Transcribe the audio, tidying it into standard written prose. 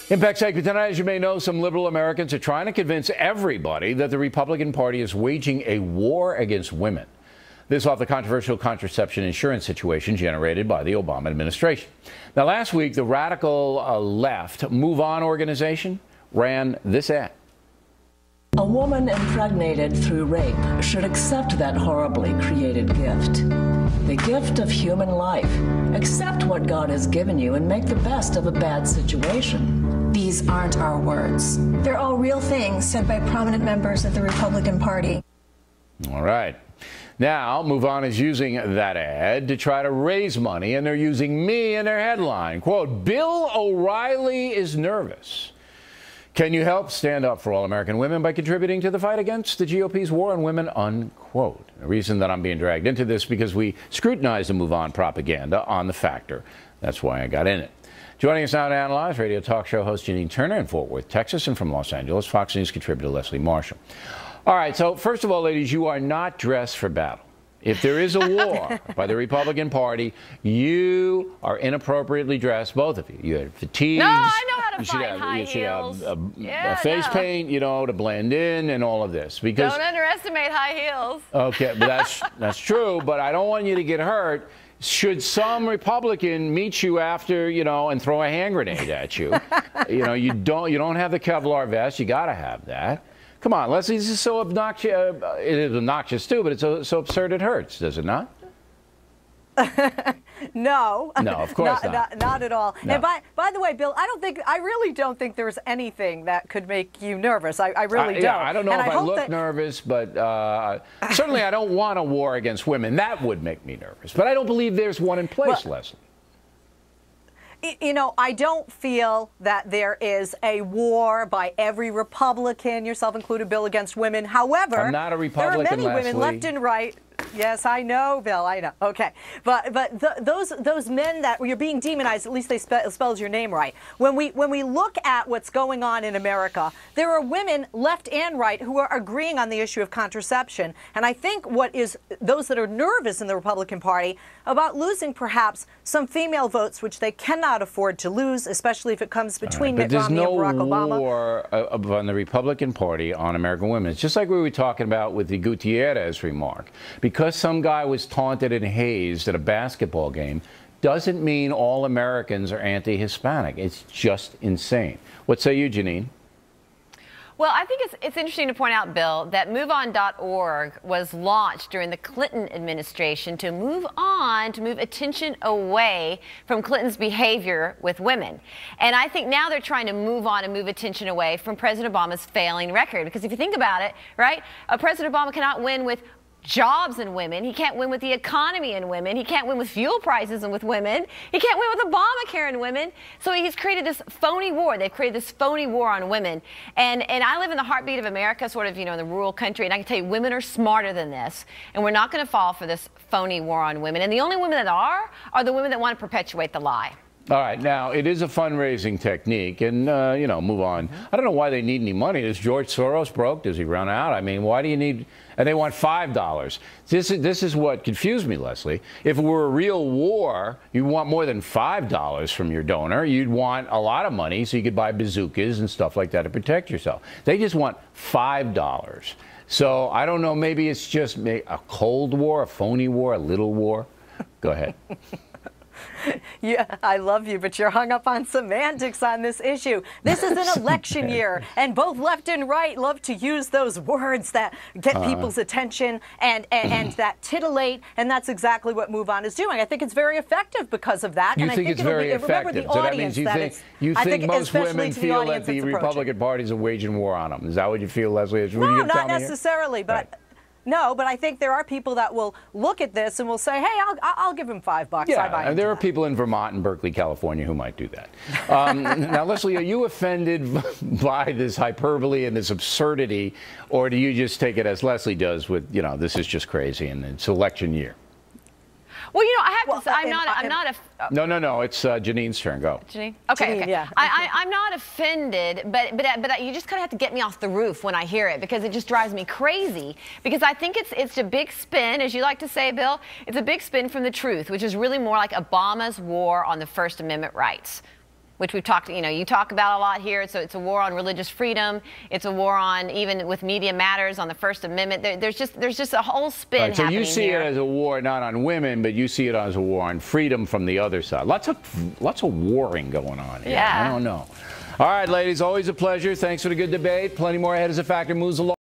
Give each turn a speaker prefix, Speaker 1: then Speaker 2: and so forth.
Speaker 1: Impact segment tonight, as you may know, some liberal Americans are trying to convince everybody that the Republican Party is waging a war against women. This off the controversial contraception insurance situation generated by the Obama administration. Now, last week, the radical left Move On organization ran this ad.
Speaker 2: A woman impregnated through rape should accept that horribly created gift. The gift of human life. Accept what God has given you and make the best of a bad situation.
Speaker 3: These aren't our words. They're all real things said by prominent members of the Republican Party.
Speaker 1: All right. Now, Move On is using that ad to try to raise money, and they're using me in their headline. Quote, Bill O'Reilly is nervous. Can you help stand up for all American women by contributing to the fight against the GOP's war on women, unquote. The reason that I'm being dragged into this because we scrutinized the Move On propaganda on The Factor. That's why I got in it. Joining us now to analyze, radio talk show host Janine Turner in Fort Worth, Texas, and from Los Angeles, Fox News contributor Leslie Marshall. All right, so first of all, ladies, you are not dressed for battle. If there is a war by the Republican Party, you are inappropriately dressed, both of you. You had fatigues.
Speaker 4: No, I know how to fight high
Speaker 1: heels. You should
Speaker 4: have
Speaker 1: a face paint, you know, to blend in and all of this. Because
Speaker 4: don't underestimate high heels.
Speaker 1: Okay, but that's true, but I don't want you to get hurt. Should some Republican meet you after, you know, and throw a hand grenade at you, you know, you don't have the Kevlar vest. You got to have that. Come on, Leslie, this is so obnoxious. It is obnoxious, too, but it's so absurd it hurts, does it not?
Speaker 5: No.
Speaker 1: No, of course not.
Speaker 5: Not at all.
Speaker 1: No.
Speaker 5: And by the way, Bill, I really don't think there's anything that could make you nervous. I really don't.
Speaker 1: Yeah, I don't know if I look nervous, but certainly I don't want a war against women. That would make me nervous. But I don't believe there's one in place, Leslie.
Speaker 5: You know, I don't feel that there is a war by every Republican, yourself included, Bill, against women. However,
Speaker 1: I'm not a Republican,
Speaker 5: there are many
Speaker 1: Leslie.
Speaker 5: women left and right. Yes, I know, Bill. I know. Okay, but those men that you're being demonized, at least they spelled your name right. When we look at what's going on in America, there are women left and right who are agreeing on the issue of contraception. And I think what is those that are nervous in the Republican Party about losing perhaps some female votes, which they cannot afford to lose, especially if it comes between Mitt Romney and Barack Obama.
Speaker 1: But there's no war on the Republican Party on American women. It's just like we were talking about with the Gutierrez remark. Because some guy was taunted and hazed at a basketball game doesn't mean all Americans are anti-Hispanic. It's just insane. What say you, Janine?
Speaker 4: Well, I think it's interesting to point out, Bill, that MoveOn.org was launched during the Clinton administration to move attention away from Clinton's behavior with women. And I think now they're trying to move on and move attention away from President Obama's failing record. Because if you think about it, right, President Obama cannot win with jobs and women. He can't win with the economy and women. He can't win with fuel prices and with women. He can't win with Obamacare and women. So he's created this phony war. They've created this phony war on women. And I live in the heartbeat of America, sort of, you know, in the rural country. And I can tell you, women are smarter than this. And we're not going to fall for this phony war on women. And the only women that are the women that want to perpetuate the lie.
Speaker 1: All right. Now, it is a fundraising technique, and, you know, Move On. I don't know why they need any money. Is George Soros broke? Does he run out? I mean, why do you need... And they want $5. This is what confused me, Leslie. If it were a real war, you want more than $5 from your donor. You'd want a lot of money so you could buy bazookas and stuff like that to protect yourself. They just want $5. So I don't know. Maybe it's just a cold war, a phony war, a little war. Go ahead.
Speaker 5: Yeah, I love you, but you're hung up on semantics on this issue. This is an election year, and both left and right love to use those words that get people's attention and that titillate, and that's exactly what Move On is doing. I think it's very effective because of that.
Speaker 1: You think it's very effective? So that means you think most women feel that the Republican Parties are waging war on them. Is that what you feel, Leslie?
Speaker 5: No, not necessarily, but... No, but I think there are people that will look at this and will say, hey, I'll give him $5.
Speaker 1: Yeah, and there are people in Vermont and Berkeley, California who might do that. Now, Leslie, are you offended by this hyperbole and this absurdity, or do you just take it as Leslie does with, you know, this is just crazy and it's election year?
Speaker 4: Well, you know, I have to say,
Speaker 1: No, it's Janine's turn. Go.
Speaker 4: Janine? Okay.
Speaker 5: Janine, yeah.
Speaker 4: I'm not offended, but you just kind of have to get me off the roof when I hear it, because it just drives me crazy. Because I think it's a big spin, as you like to say, Bill. It's a big spin from the truth, which is really more like Obama's war on the First Amendment rights. which we've talked, you talk about a lot here. So it's a war on religious freedom. It's a war on, even with Media Matters, on the First Amendment. There's just a whole spin
Speaker 1: happening. So you see
Speaker 4: here.
Speaker 1: it as a war not on women, but you see it as a war on freedom from the other side. Lots of warring going on here.
Speaker 4: Yeah.
Speaker 1: I don't know. All right, ladies, always a pleasure. Thanks for the good debate. Plenty more ahead as a factor moves along.